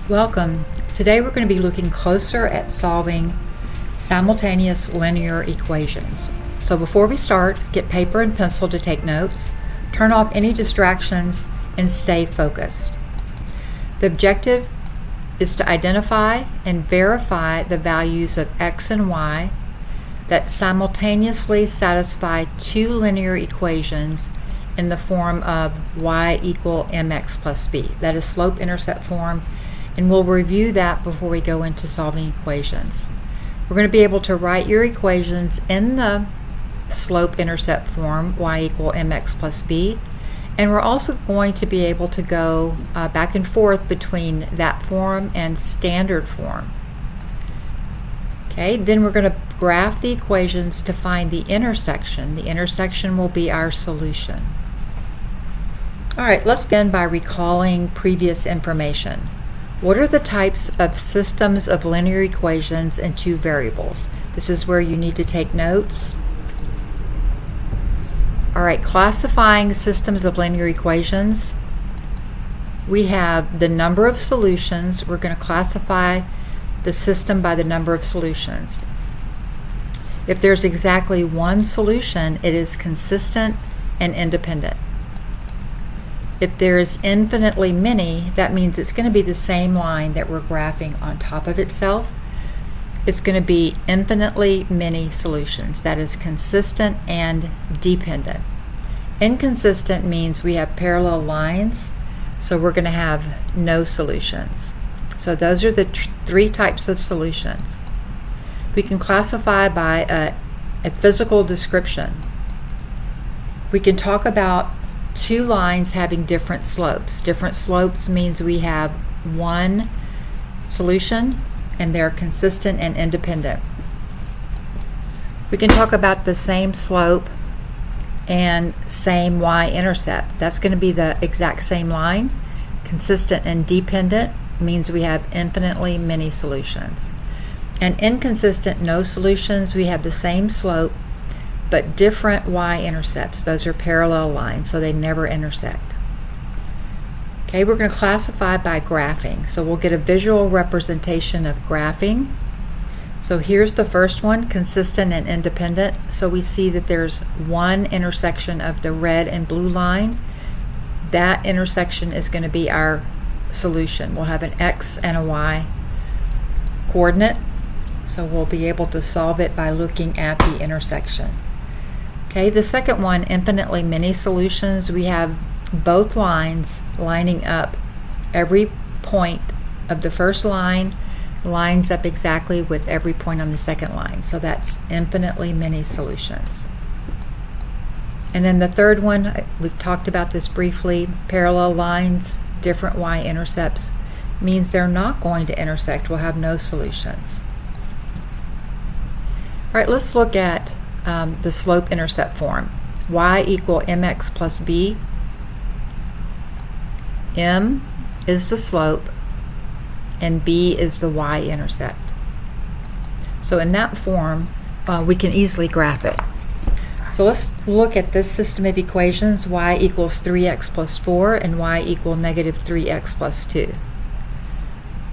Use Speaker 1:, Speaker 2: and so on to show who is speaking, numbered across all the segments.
Speaker 1: Welcome. Today we're going to be looking closer at solving simultaneous linear equations. So before we start, get paper and pencil to take notes, turn off any distractions, and stay focused. The objective is to identify and verify the values of x and y that simultaneously satisfy two linear equations in the form of y equal mx plus b. That is slope-intercept form, and we'll review that before we go into solving equations. We're going to be able to write your equations in the slope-intercept form, y equal mx plus b, and we're also going to be able to go back and forth between that form and standard form. Okay, then we're going to graph the equations to find the intersection. The intersection will be our solution. All right, let's begin by recalling previous information. What are the types of systems of linear equations in two variables? This is where you need to take notes. All right, classifying systems of linear equations. We have the number of solutions. We're going to classify the system by the number of solutions. If there's exactly one solution, it is consistent and independent. If there's infinitely many, that means it's going to be the same line that we're graphing on top of itself. It's going to be infinitely many solutions. That is consistent and dependent. Inconsistent means we have parallel lines, so we're going to have no solutions. So those are the three types of solutions. We can classify by a physical description. We can talk about two lines having different slopes. Different slopes means we have one solution and they're consistent and independent. We can talk about the same slope and same y-intercept. That's going to be the exact same line. Consistent and dependent means we have infinitely many solutions. And inconsistent, no solutions, we have the same slope but different y-intercepts. Those are parallel lines, so they never intersect. Okay, we're going to classify by graphing. So we'll get a visual representation of graphing. So here's the first one, consistent and independent. So we see that there's one intersection of the red and blue line. That intersection is going to be our solution. We'll have an x and a y coordinate. So we'll be able to solve it by looking at the intersection. Okay, the second one, infinitely many solutions. We have both lines lining up. Every point of the first line lines up exactly with every point on the second line. So that's infinitely many solutions. And then the third one, we've talked about this briefly, parallel lines, different y-intercepts, means they're not going to intersect. We'll have no solutions. All right, let's look at the slope-intercept form. Y equal mx plus b. M is the slope and b is the y-intercept. So in that form, we can easily graph it. So let's look at this system of equations, y equals 3x plus 4 and y equal negative 3x plus 2.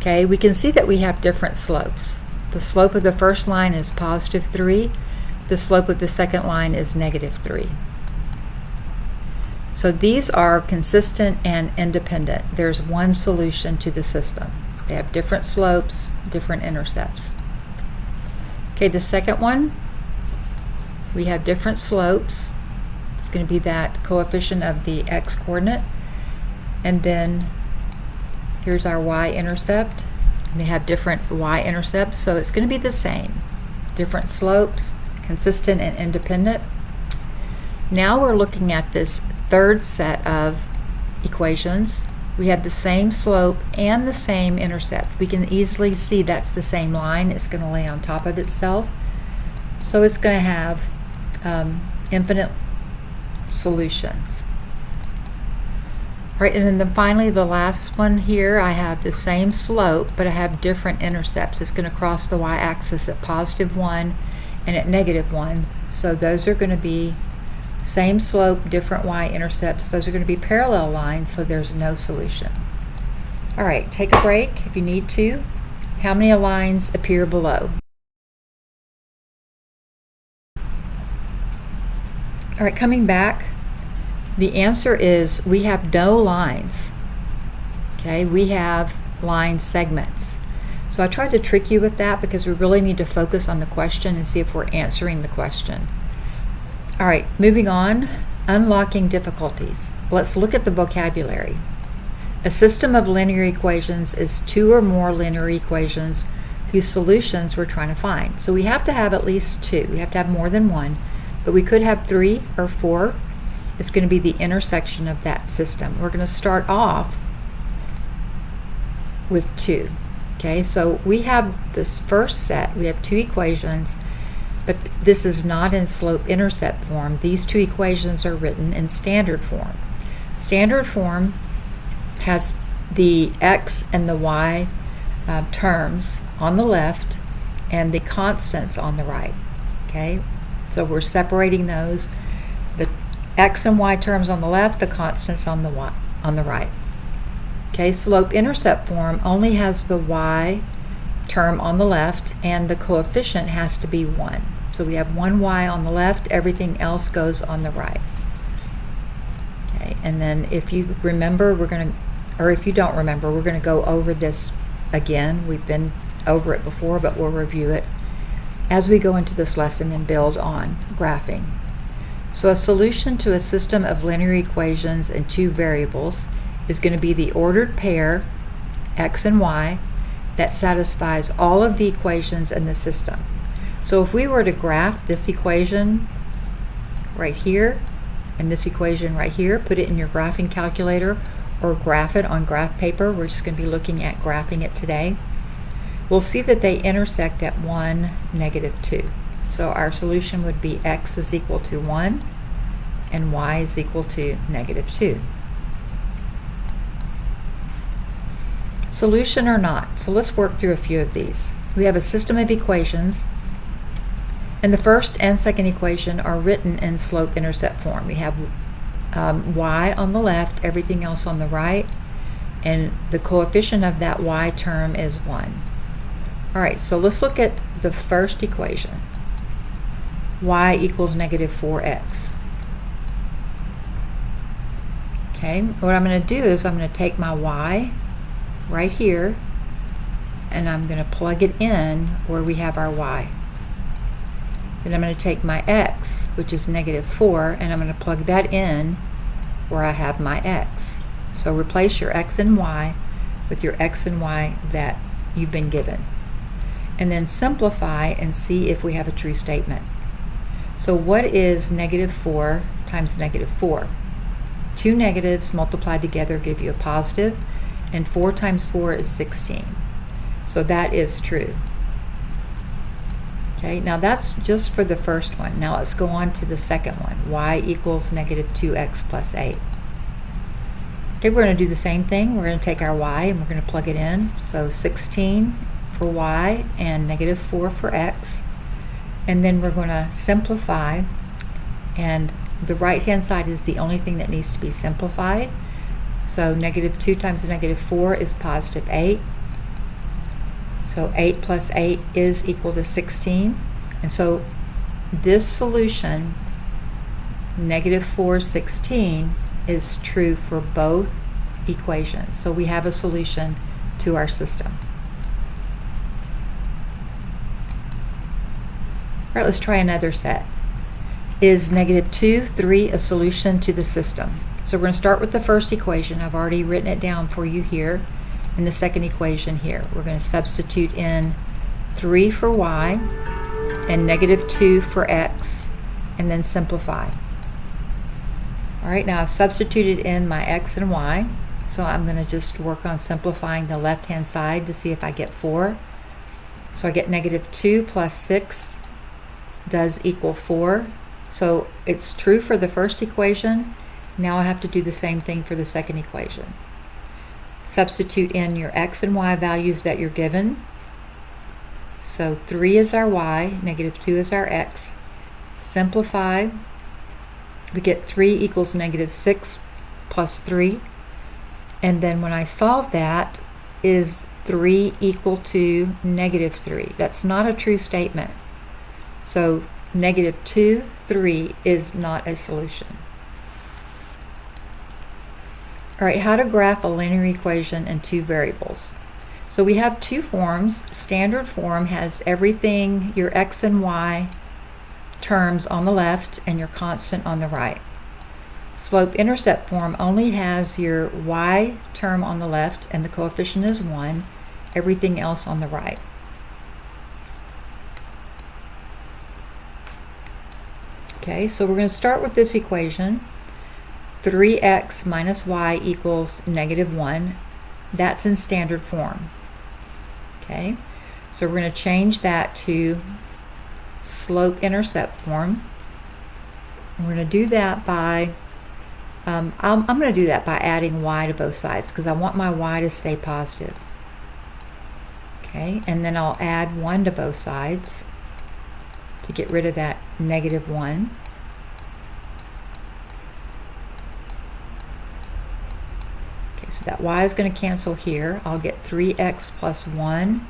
Speaker 1: Okay, we can see that we have different slopes. The slope of the first line is positive 3. The slope of the second line is negative 3. So these are consistent and independent. There's one solution to the system. They have different slopes, different intercepts. Okay, the second one, we have different slopes. It's going to be that coefficient of the x-coordinate. And then here's our y-intercept. They have different y-intercepts, so it's going to be the same. Different slopes, consistent and independent. Now we're looking at this third set of equations. We have the same slope and the same intercept. We can easily see that's the same line. It's going to lay on top of itself. So it's going to have infinite solutions. All right, and then finally the last one here, I have the same slope, but I have different intercepts. It's going to cross the y-axis at positive 1 and at negative 1. So those are going to be same slope, different y-intercepts. Those are going to be parallel lines, so there's no solution. All right, take a break if you need to. How many lines appear below? All right, coming back, the answer is we have no lines. Okay, we have line segments. So I tried to trick you with that because we really need to focus on the question and see if we're answering the question. All right, moving on, unlocking difficulties. Let's look at the vocabulary. A system of linear equations is two or more linear equations whose solutions we're trying to find. So we have to have at least two. We have to have more than one, but we could have 3 or 4. It's going to be the intersection of that system. We're going to start off with 2. Okay, so we have this first set. We have 2 equations, but this is not in slope-intercept form. These 2 equations are written in standard form. Standard form has the x and the y terms on the left and the constants on the right. Okay, so we're separating those. The x and y terms on the left, the constants on the right. Okay, slope-intercept form only has the y term on the left and the coefficient has to be 1. So we have 1 y on the left, everything else goes on the right. Okay, and then if you remember, if you don't remember, we're going to go over this again. We've been over it before, but we'll review it as we go into this lesson and build on graphing. So a solution to a system of linear equations and 2 variables is going to be the ordered pair, x and y, that satisfies all of the equations in the system. So if we were to graph this equation right here and this equation right here, put it in your graphing calculator or graph it on graph paper, we're just going to be looking at graphing it today, we'll see that they intersect at 1, -2. So our solution would be x is equal to 1 and y is equal to -2. Solution or not. So let's work through a few of these. We have a system of equations, and the first and second equation are written in slope-intercept form. We have y on the left, everything else on the right, and the coefficient of that y term is 1. All right, so let's look at the first equation. Y equals -4x. Okay, what I'm going to do is I'm going to take my y right here and I'm going to plug it in where we have our y. Then I'm going to take my x, which is -4, and I'm going to plug that in where I have my x. So replace your x and y with your x and y that you've been given. And then simplify and see if we have a true statement. So what is -4 times -4? 2 negatives multiplied together give you a positive, and 4 times 4 is 16. So that is true. Okay, now that's just for the first one. Now let's go on to the second one. Y equals -2x plus 8. Okay, we're going to do the same thing. We're going to take our y and we're going to plug it in. So 16 for y and -4 for x. And then we're going to simplify, and the right hand side is the only thing that needs to be simplified. So -2 times -4 is positive 8. So 8 plus 8 is equal to 16. And so this solution, -4, 16, is true for both equations. So we have a solution to our system. All right, let's try another set. Is -2, 3 a solution to the system? So we're going to start with the first equation. I've already written it down for you here. In the second equation here, we're going to substitute in 3 for y and -2 for x, and then simplify. All right, now I've substituted in my x and y, so I'm going to just work on simplifying the left-hand side to see if I get 4. So I get -2 plus 6 does equal 4. So it's true for the first equation. Now I have to do the same thing for the second equation. Substitute in your x and y values that you're given. So 3 is our y, -2 is our x. Simplify. We get 3 equals -6 plus 3. And then when I solve that, is 3 equal to negative 3? That's not a true statement. So negative 2, 3 is not a solution. All right, how to graph a linear equation in two variables. So we have two forms. Standard form has everything, your x and y terms on the left and your constant on the right. Slope-intercept form only has your y term on the left and the coefficient is 1, everything else on the right. Okay, so we're going to start with this equation. 3x minus y equals negative 1. That's in standard form. Okay, so we're going to change that to slope-intercept form. And we're going to do that by, I'm going to do that by adding y to both sides because I want my y to stay positive. Okay, and then I'll add 1 to both sides to get rid of that negative 1. Okay, so that y is going to cancel here. I'll get 3x plus 1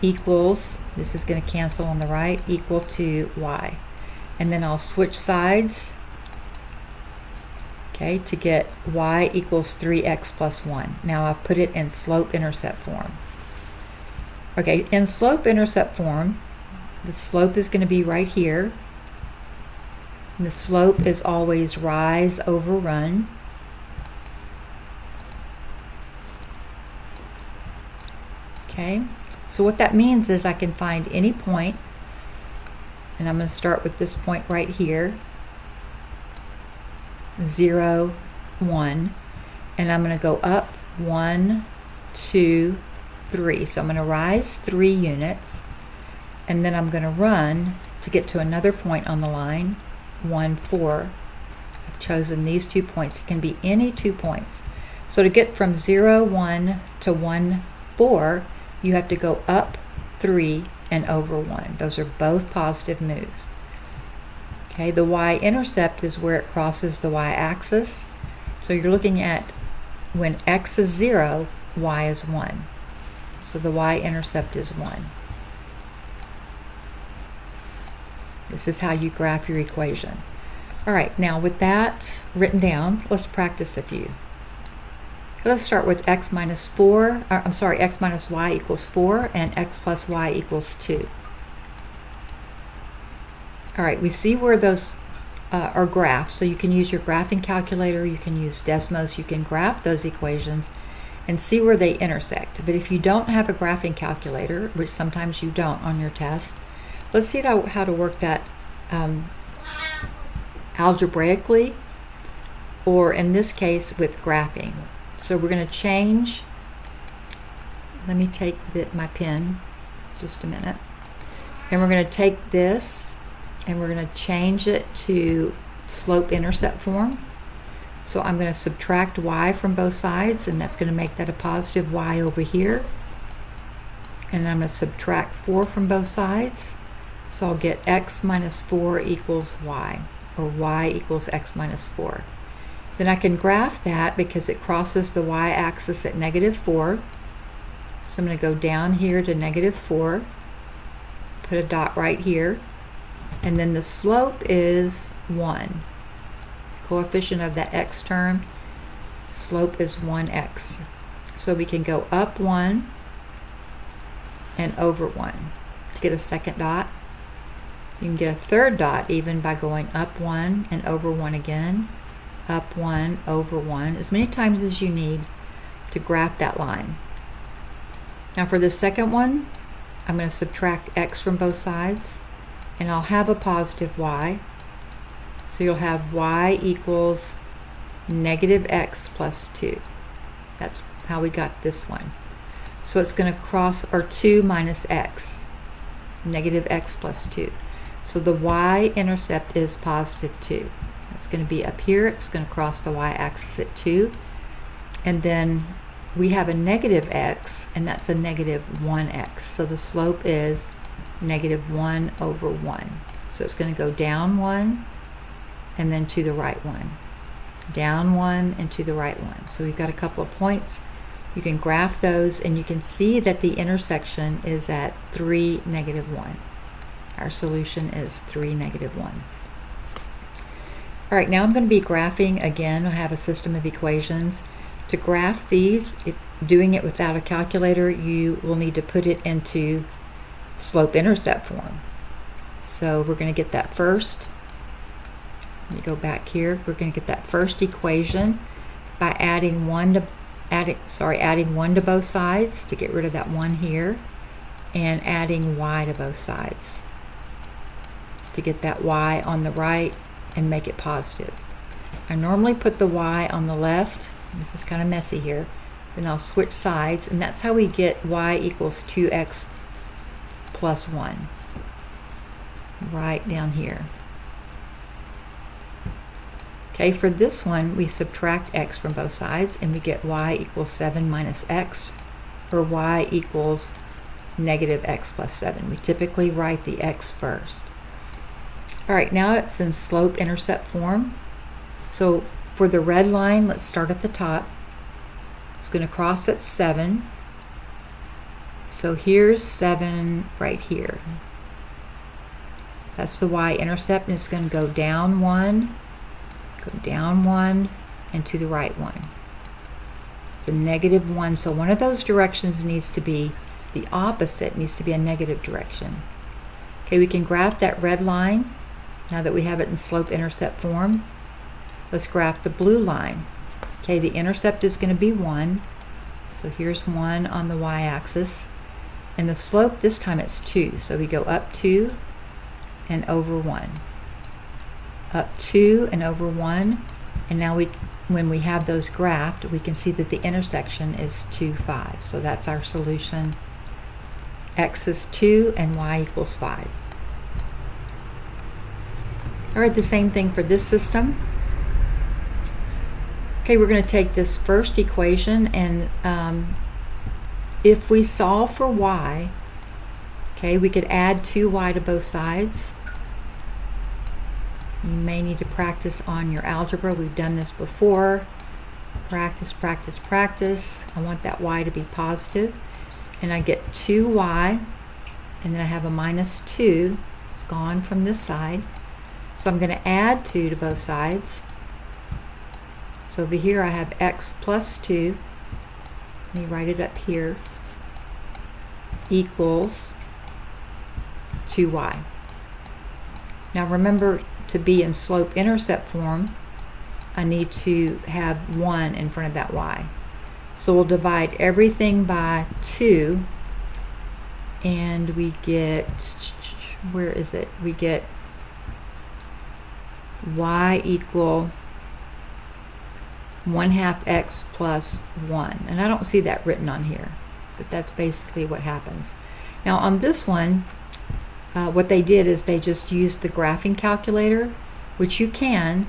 Speaker 1: equals, this is going to cancel on the right, equal to y. And then I'll switch sides, okay, to get y equals 3x plus 1. Now I've put it in slope-intercept form. Okay, in slope-intercept form, the slope is going to be right here. And the slope is always rise over run. Okay, so what that means is I can find any point, and I'm going to start with this point right here, 0, 1, and I'm going to go up 1, 2, 3. So I'm going to rise 3 units, and then I'm going to run to get to another point on the line, 1, 4. I've chosen these 2 points. It can be any 2 points. So to get from 0, 1 to 1, 4, you have to go up 3 and over 1. Those are both positive moves. Okay, the y-intercept is where it crosses the y-axis. So you're looking at when x is 0, y is 1. So the y-intercept is 1. This is how you graph your equation. All right, now with that written down, let's practice a few. Let's start with x minus y equals 4 and x plus y equals 2. All right, we see where those are graphed. So you can use your graphing calculator, you can use Desmos, you can graph those equations and see where they intersect. But if you don't have a graphing calculator, which sometimes you don't on your test, let's see how to work that algebraically, or in this case with graphing. So we're going to change, let me take my pen, just a minute, and we're going to take this and we're going to change it to slope-intercept form. So I'm going to subtract y from both sides, and that's going to make that a positive y over here. And I'm going to subtract 4 from both sides. So I'll get x minus 4 equals y, or y equals x minus 4. Then I can graph that because it crosses the y-axis at negative 4. So I'm going to go down here to negative 4, put a dot right here, and then the slope is 1. Coefficient of that x term, slope is 1x. So we can go up 1 and over 1 to get a second dot. You can get a third dot even by going up 1 and over 1 again, up 1, over 1, as many times as you need to graph that line. Now for the second one, I'm going to subtract x from both sides, and I'll have a positive y. So you'll have y equals negative x plus 2. That's how we got this one. So it's going to cross, or 2 minus x, negative x plus 2. So the y-intercept is positive 2. It's going to be up here. It's going to cross the y-axis at 2. And then we have a negative x, and that's a negative 1x. So the slope is negative 1 over 1. So it's going to go down 1 and then to the right 1. Down 1 and to the right 1. So we've got a couple of points You can graph those and you can see that the intersection is at 3, -1. Our solution is 3, -1. All right, now I'm going to be graphing again. I have a system of equations. To graph these, if doing it without a calculator, you will need to put it into slope-intercept form. So we're going to get that first. Let me go back here. We're going to get that first equation by adding one to both sides to get rid of that 1 here, and adding y to both sides to get that y on the right and make it positive. I normally put the y on the left. This is kind of messy here. Then I'll switch sides, and that's how we get y equals 2x plus 1. Right down here. Okay, for this one, we subtract x from both sides, and we get y equals 7 minus x, or y equals -x plus 7. We typically write the x first. All right, now it's in slope-intercept form. So for the red line, let's start at the top. It's going to cross at 7. So here's 7 right here. That's the y-intercept, and it's going to go down 1, and to the right 1. It's a -1, so one of those directions needs to be the opposite, needs to be a negative direction. Okay, we can graph that red line now that we have it in slope-intercept form. Let's graph the blue line. Okay, the intercept is going to be 1, so here's 1 on the y-axis, and the slope this time it's 2, so we go up 2 and over 1. Up 2 and over 1, and now when we have those graphed, we can see that the intersection is 2, 5. So that's our solution. X is 2 and y equals 5. All right, the same thing for this system. Okay, we're going to take this first equation, and if we solve for y, okay, we could add 2y to both sides. You may need to practice on your algebra. We've done this before. Practice, practice, practice. I want that y to be positive. And I get 2y, and then I have a -2. It's gone from this side. So I'm going to add 2 to both sides. So over here I have x plus 2. Let me write it up here. Equals 2y. Now remember, to be in slope-intercept form, I need to have 1 in front of that y. So we'll divide everything by 2, and we get, where is it? We get y equal 1/2 x plus 1. And I don't see that written on here, but that's basically what happens. Now on this one, what they did is they just used the graphing calculator, which you can.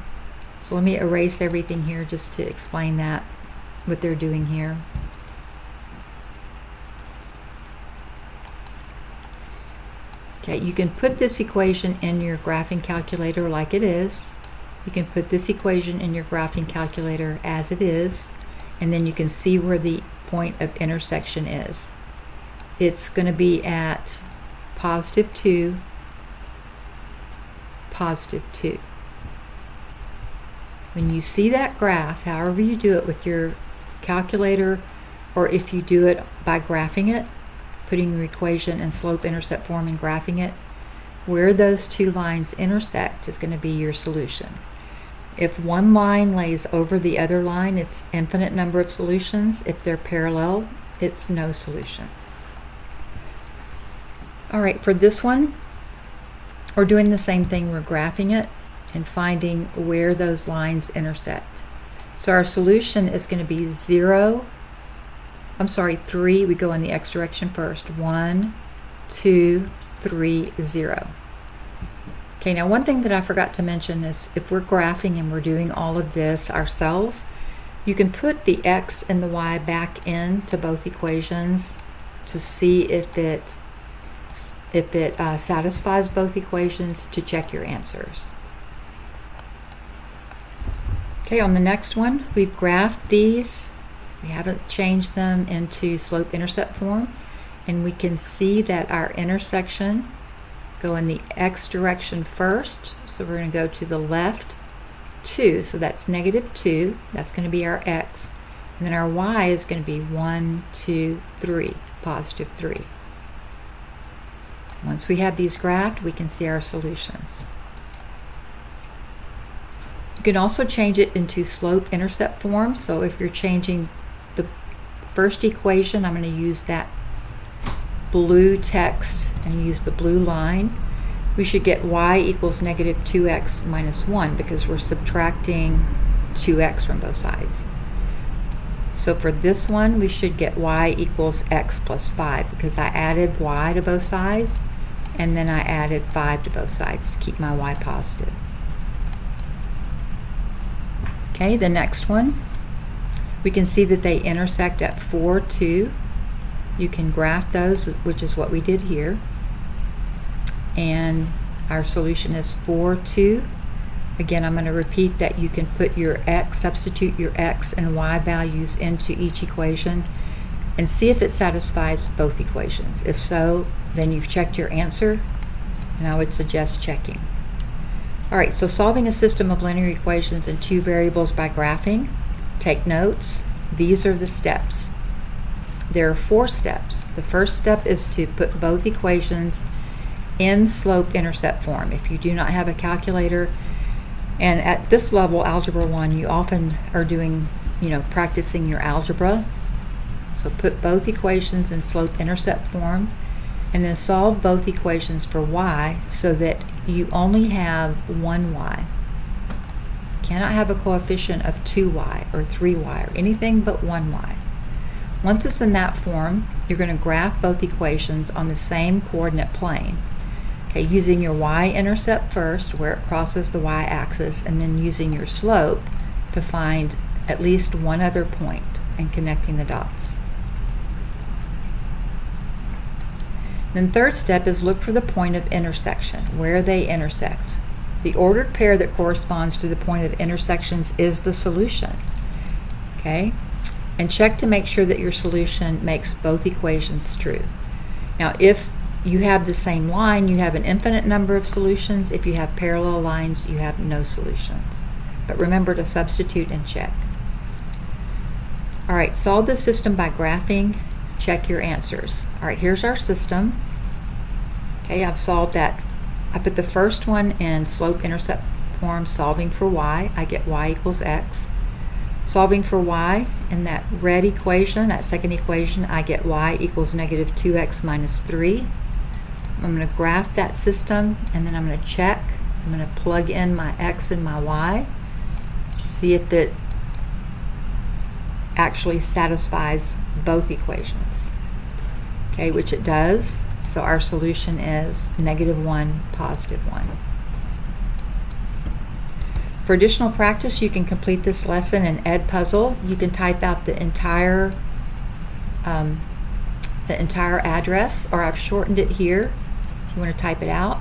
Speaker 1: So let me erase everything here just to explain that, what they're doing here. Okay, you can put this equation in your graphing calculator like it is. You can put this equation in your graphing calculator as it is, and then you can see where the point of intersection is. It's going to be at +2, +2. When you see that graph, however you do it with your calculator, or if you do it by graphing it, putting your equation in slope-intercept form and graphing it, where those two lines intersect is going to be your solution. If one line lays over the other line, it's infinite number of solutions. If they're parallel, it's no solution. All right, for this one, we're doing the same thing. We're graphing it and finding where those lines intersect. So our solution is going to be 3. We go in the x direction first. 1, 2, 3, 0. Okay, now one thing that I forgot to mention is if we're graphing and we're doing all of this ourselves, you can put the x and the y back into both equations to see if it satisfies both equations, to check your answers. Okay, on the next one, we've graphed these. We haven't changed them into slope-intercept form, and we can see that our intersection go in the x direction first. So we're going to go to the left 2, so that's -2. That's going to be our x, and then our y is going to be 1, 2, 3, +3. Once we have these graphed, we can see our solutions. You can also change it into slope-intercept form. So if you're changing the first equation, I'm going to use that blue text and use the blue line. We should get y equals -2x minus 1 because we're subtracting 2x from both sides. So for this one, we should get y equals x plus 5 because I added y to both sides, and then I added 5 to both sides to keep my y positive. Okay, the next one, we can see that they intersect at 4, 2. You can graph those, which is what we did here. And our solution is 4, 2. Again, I'm going to repeat that you can put your x, substitute your x and y values into each equation and see if it satisfies both equations. If so, then you've checked your answer, and I would suggest checking. All right, so solving a system of linear equations in 2 variables by graphing. Take notes. These are the steps. There are 4 steps. The first step is to put both equations in slope-intercept form. If you do not have a calculator, and at this level, Algebra 1, you often are doing, practicing your algebra. So put both equations in slope-intercept form, and then solve both equations for y so that you only have one y. You cannot have a coefficient of 2y or 3y or anything but 1y. Once it's in that form, you're going to graph both equations on the same coordinate plane. Okay, using your y-intercept first, where it crosses the y-axis, and then using your slope to find at least one other point and connecting the dots. Then third step is look for the point of intersection, where they intersect. The ordered pair that corresponds to the point of intersections is the solution. Okay? And check to make sure that your solution makes both equations true. Now, if you have the same line, you have an infinite number of solutions. If you have parallel lines, you have no solutions. But remember to substitute and check. All right, solve the system by graphing. Check your answers. All right, here's our system. Okay, I've solved that. I put the first one in slope-intercept form, solving for y. I get y equals x. Solving for y in that red equation, that second equation, I get y equals -2x minus 3. I'm going to graph that system, and then I'm going to check. I'm going to plug in my x and my y, see if it actually satisfies both equations. Okay, which it does. So our solution is -1, +1. For additional practice, you can complete this lesson in Edpuzzle. You can type out the entire address, or I've shortened it here if you want to type it out,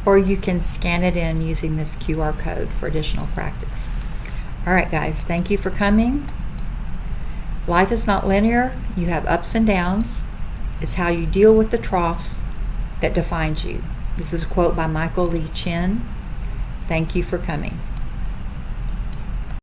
Speaker 1: or you can scan it in using this QR code for additional practice. All right, guys, thank you for coming. Life is not linear. You have ups and downs. It's how you deal with the troughs that defines you. This is a quote by Michael Lee Chin. Thank you for coming.